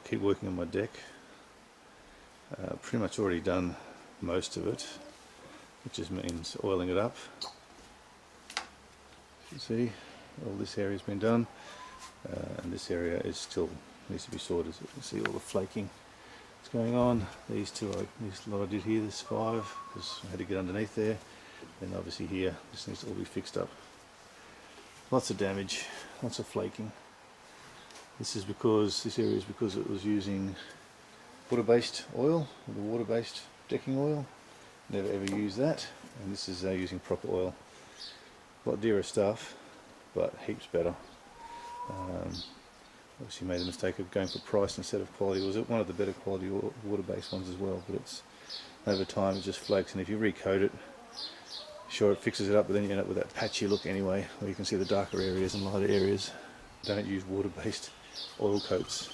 keep working on my deck. Pretty much already done most of it, which just means oiling it up. You can see all this area has been done, and this area is still needs to be sorted. You can see all the flaking that's going on. These lot I did here, this 5, because I had to get underneath there. Then obviously here, this needs to all be fixed up. Lots of damage, lots of flaking. This area is because it was using water-based oil, the water-based decking oil. Never ever use that. And this is using proper oil. A lot dearer stuff, but heaps better. Obviously made the mistake of going for price instead of quality. It was one of the better quality water-based ones as well, but it's over time it just flakes, and if you recoat it, sure it fixes it up, but then you end up with that patchy look anyway, where you can see the darker areas and lighter areas. Don't use water-based oil coats,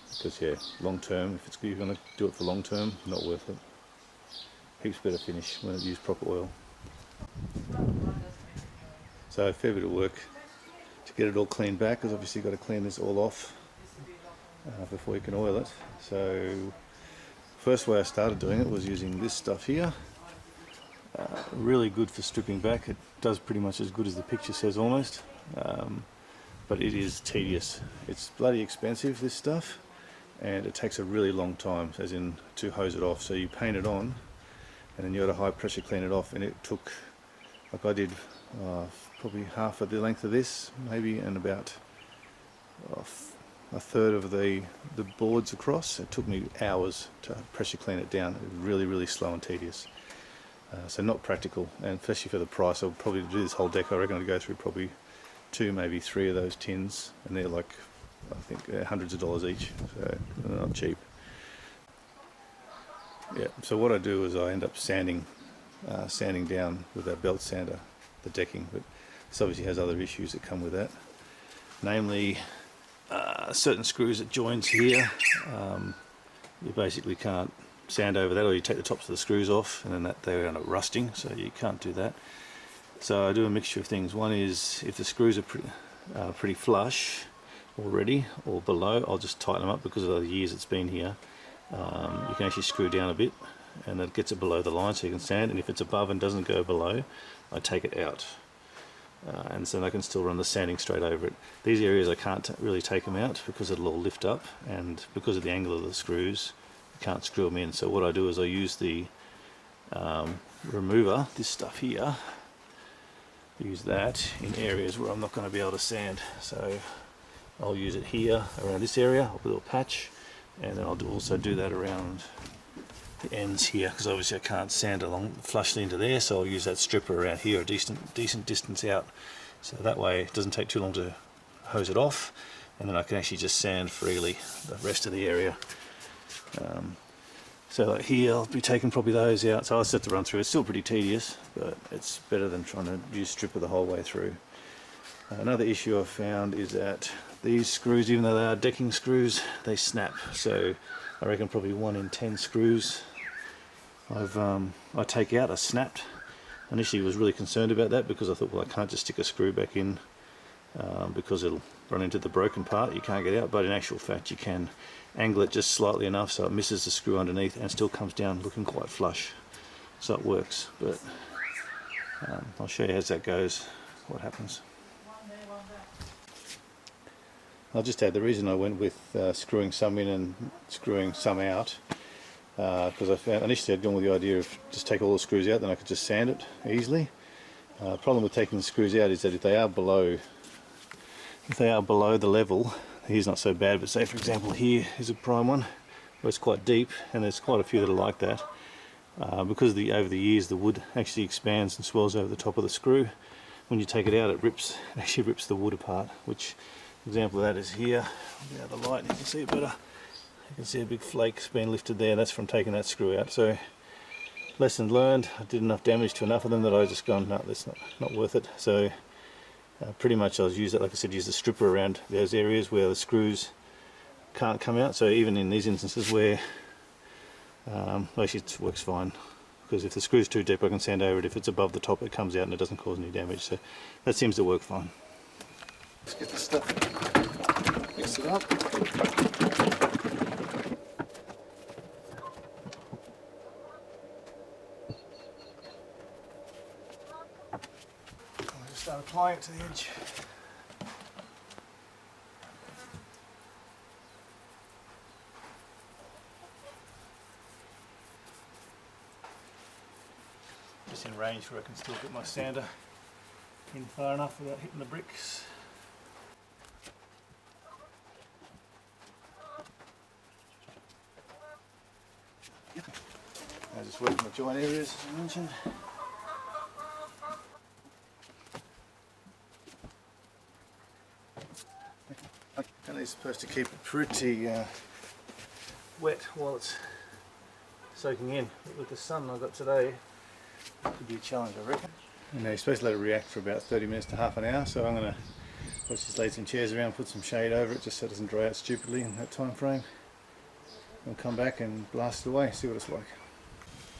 because yeah, long term, if you're going to do it for long term, not worth it. Heaps better finish when you use proper oil. So a fair bit of work to get it all cleaned back, because obviously you've got to clean this all off before you can oil it. So first way I started doing it was using this stuff here. Really good for stripping back. It does pretty much as good as the picture says almost, but it is tedious. It's bloody expensive, this stuff, and it takes a really long time, as in to hose it off. So you paint it on and then you got to high pressure clean it off, and it took, like I did, probably half of the length of this maybe, and about a third of the boards across. It took me hours to pressure clean it down. It was really slow and tedious. So not practical, and especially for the price. I'll probably do this whole deck, I reckon I'd go through probably 2, maybe 3 of those tins, and they're like, I think hundreds of dollars each, so they're not cheap. Yeah, so what I do is I end up sanding down with a belt sander the decking, but this obviously has other issues that come with that, namely certain screws at joins here. You basically can't sand over that, or you take the tops of the screws off, and then they end up rusting, so you can't do that. So I do a mixture of things. One is, if the screws are pretty flush already or below, I'll just tighten them up. Because of the years it's been here, you can actually screw down a bit, and that gets it below the line so you can sand. And if it's above and doesn't go below, I take it out, and so I can still run the sanding straight over it. These areas I can't really take them out because it'll all lift up, and because of the angle of the screws, can't screw them in. So what I do is I use the remover, this stuff here, use that in areas where I'm not going to be able to sand. So I'll use it here around this area, I'll put a little patch, and then I'll also do that around the ends here, because obviously I can't sand along flushly into there, so I'll use that stripper around here a decent distance out, so that way it doesn't take too long to hose it off, and then I can actually just sand freely the rest of the area. So like here I'll be taking probably those out, so I'll set to run through. It's still pretty tedious, but it's better than trying to use stripper the whole way through. Another issue I've found is that these screws, even though they are decking screws, they snap. So I reckon probably 1 in 10 screws I take out are snapped. Initially I was really concerned about that, because I thought, well, I can't just stick a screw back in because it'll run into the broken part, you can't get out. But in actual fact you can angle it just slightly enough so it misses the screw underneath and still comes down looking quite flush, so it works. But I'll show you as that goes what happens. I'll just add, the reason I went with screwing some in and screwing some out, because I found initially I'd gone with the idea of just take all the screws out, then I could just sand it easily. The problem with taking the screws out is that if they are below the level, here's not so bad, but say for example here is a prime one where it's quite deep, and there's quite a few that are like that. Because over the years the wood actually expands and swells over the top of the screw. When you take it out, it actually rips the wood apart, which example of that is here. I'll get out the light and you can see it better. You can see a big flake's been lifted there. That's from taking that screw out. So lesson learned. I did enough damage to enough of them that I just gone, no, that's not worth it. So pretty much I'll use that, like I said, use the stripper around those areas where the screws can't come out. So even in these instances where actually it works fine, because if the screw's too deep I can sand over it. If it's above the top it comes out and it doesn't cause any damage. So that seems to work fine. Let's get this stuff, mix it up. I'll just start applying it to the edge. Just in range where I can still get my sander in far enough without hitting the bricks. I just work my joint areas, as I mentioned. And it's supposed to keep it pretty wet while it's soaking in. But with the sun I got today, it could be a challenge, I reckon. And you're supposed to let it react for about 30 minutes to half an hour, so I'm going to just lay some chairs around, put some shade over it just so it doesn't dry out stupidly in that time frame. I'll come back and blast it away, see what it's like.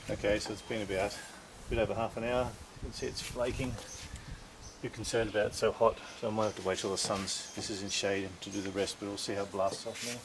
Okay, so it's been about a bit over half an hour. You can see it's flaking. A bit concerned about it so hot, so I might have to wait till the this is in shade to do the rest, but we'll see how it blasts off now.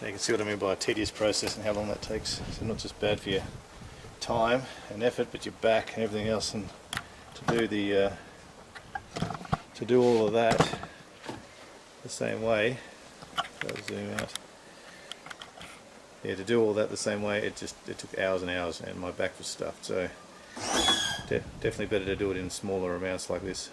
You can see what I mean by a tedious process and how long that takes. So not just bad for your time and effort, but your back and everything else. And to do all of that the same way. I'll zoom out. Yeah, to do all that the same way, it took hours and hours, and my back was stuffed. So definitely better to do it in smaller amounts like this.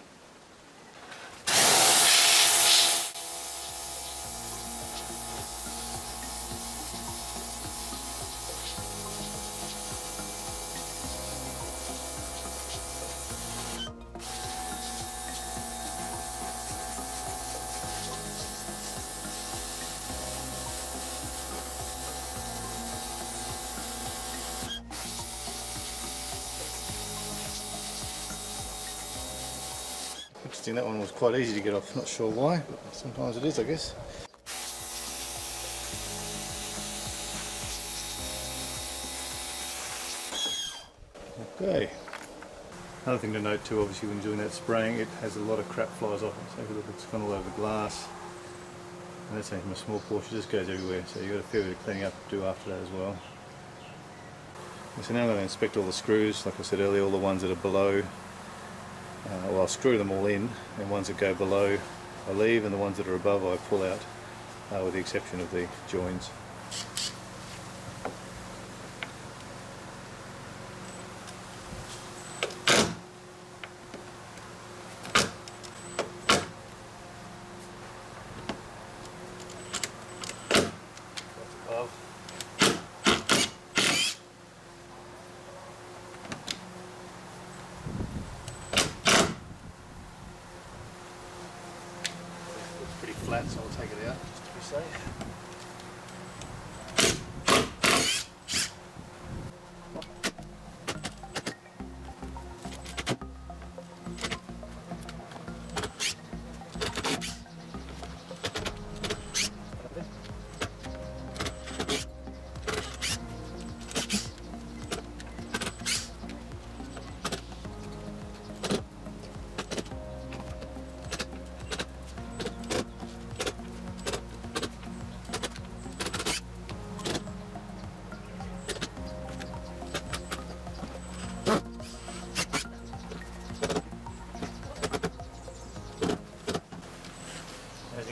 Interesting, that one was quite easy to get off, not sure why, but sometimes it is, I guess. Okay. Another thing to note too, obviously when doing that spraying, it has a lot of crap flies off it. So if you look, it's gone all over the glass. And that's only from a small portion, it just goes everywhere. So you've got a fair bit of cleaning up to do after that as well. So now I'm going to inspect all the screws, like I said earlier, all the ones that are below. Well, I'll screw them all in, and ones that go below I leave, and the ones that are above I pull out, with the exception of the joins. Pretty flat, so I'll take it out just to be safe.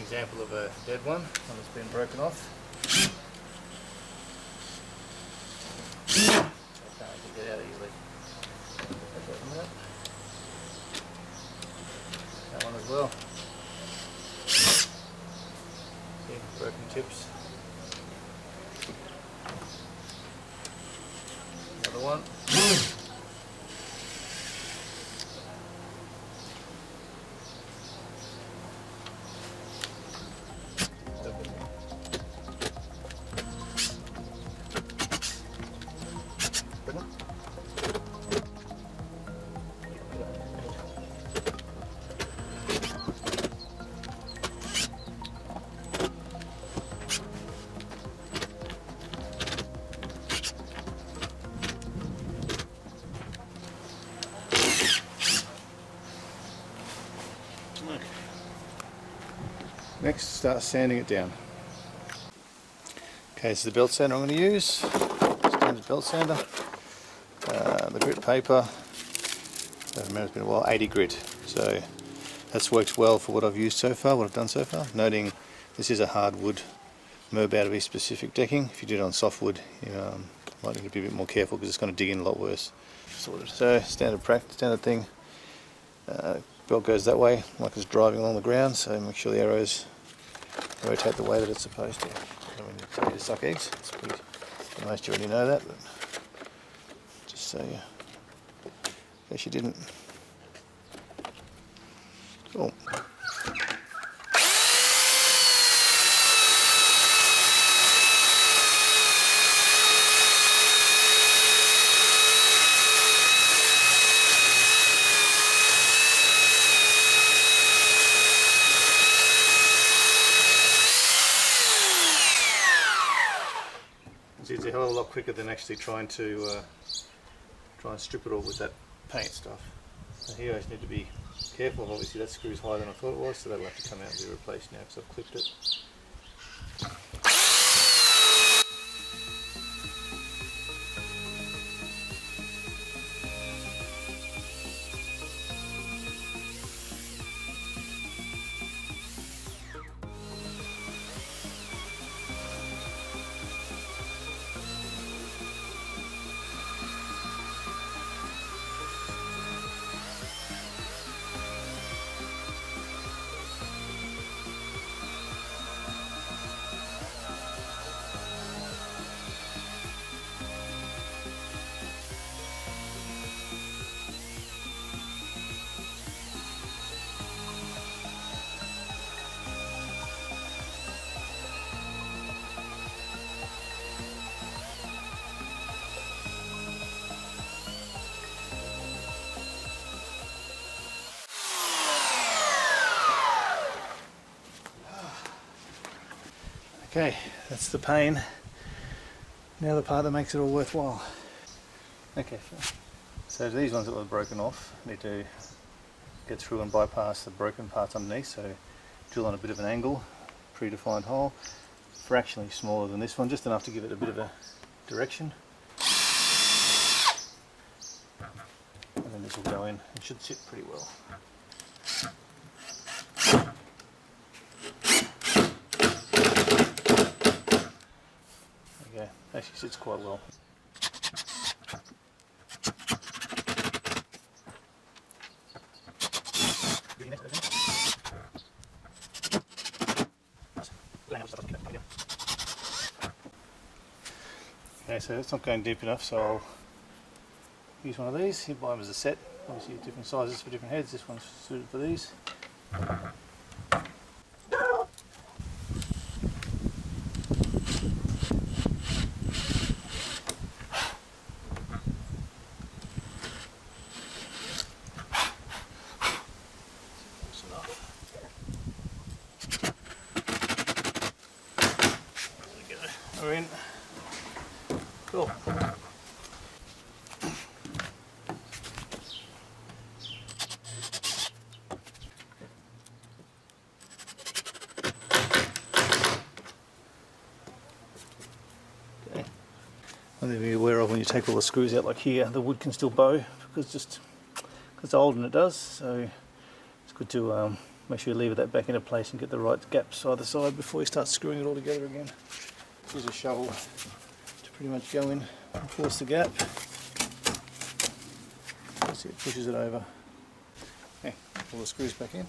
example of a dead one that's been broken off. I can't get out easily. That one as well. See, broken tips. Another one. Next, start sanding it down. Okay, so the belt sander I'm going to use, standard belt sander, the grit paper, I don't remember, it's been a while, 80 grit. So that's worked well for what I've used so far, what I've done so far. Noting this is a hardwood Merb out of East Pacific decking. If you do it on softwood, you might need to be a bit more careful because it's going to dig in a lot worse. So standard thing. Belt goes that way, like it's driving along the ground, so make sure the arrows rotate the way that it's supposed to. I don't mean to tell you to suck eggs, most you already know that, but just so you, in case you didn't. Cool. It's a hell of a lot quicker than actually trying to strip it all with that paint stuff. So here I just need to be careful. Obviously that screw is higher than I thought it was, so that'll have to come out and be replaced now because I've clipped it. Okay, that's the pain. Now the part that makes it all worthwhile. Okay, so these ones that were broken off need to get through and bypass the broken parts underneath, so drill on a bit of an angle, predefined hole, fractionally smaller than this one, just enough to give it a bit of a direction. And then this will go in, it should sit pretty well. Yeah, actually sits quite well. Okay, so it's not going deep enough, so I'll use one of these. You buy them as a set, obviously different sizes for different heads. This one's suited for these. We're in. Cool. One thing to be aware of when you take all the screws out like here, the wood can still bow because it's old and it does, so it's good to Make sure you lever that back into place and get the right gaps either side before you start screwing it all together again. Use a shovel to pretty much go in and force the gap. See, it pushes it over. Okay, pull the screws back in.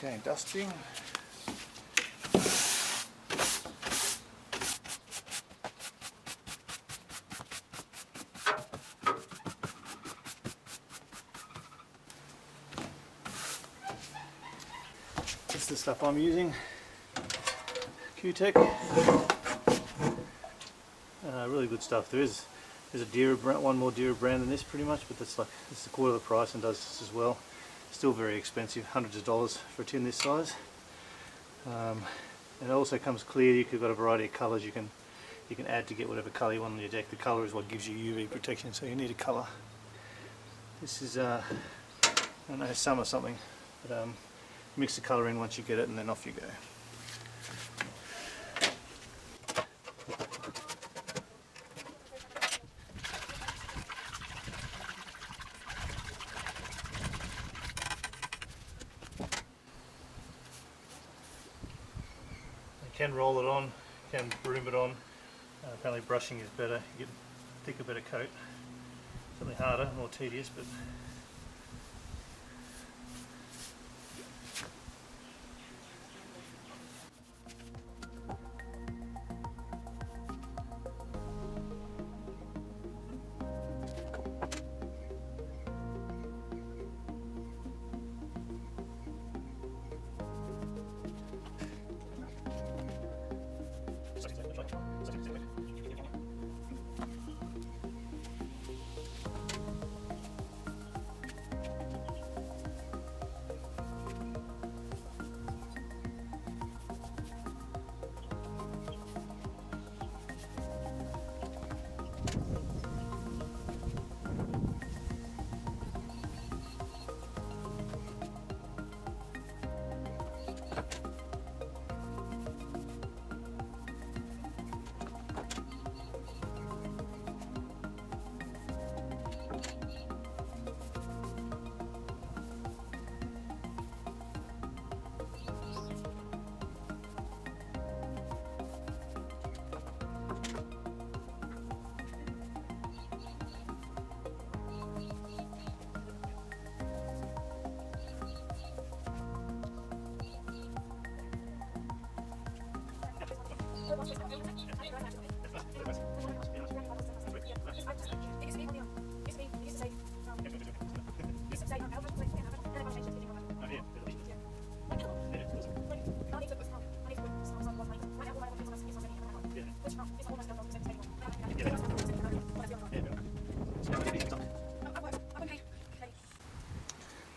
Okay, dusting. That's the stuff I'm using. Q-Tech. Really good stuff. There's a dearer brand, one more dearer brand than this pretty much, but that's like it's a quarter of the price and does this as well. Still very expensive, hundreds of dollars for a tin this size. And it also comes clear. You've got a variety of colours you can add to get whatever colour you want on your deck. The colour is what gives you UV protection, so you need a colour. This is I don't know, some or something, but mix the colour in once you get it and then off you go. You can roll it on, can broom it on. Apparently brushing is better, you get a thicker, better coat. Certainly harder, more tedious, but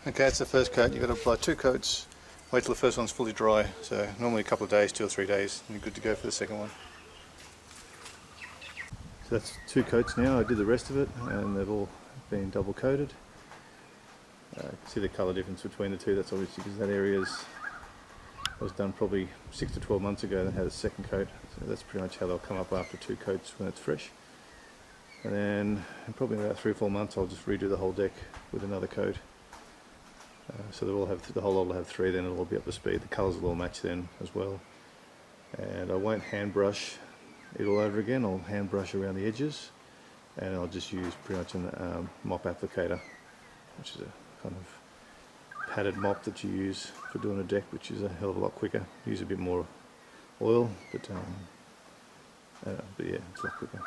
okay, it's the first coat. You've got to apply 2 coats, wait till the first one's fully dry, so normally a couple of days, 2 or 3 days, and you're good to go for the second one. So that's 2 coats now. I did the rest of it and they've all been double coated. You can see the colour difference between the two. That's obviously because that area was done probably 6 to 12 months ago and had a second coat. So that's pretty much how they'll come up after 2 coats when it's fresh. And then in probably about 3 or 4 months I'll just redo the whole deck with another coat. So they'll all have, the whole lot will have 3, then it'll all be up to speed. The colours will all match then as well. And I won't hand brush it all over again. I'll hand brush around the edges, and I'll just use pretty much a mop applicator, which is a kind of padded mop that you use for doing a deck, which is a hell of a lot quicker. Use a bit more oil, but yeah, it's a lot quicker.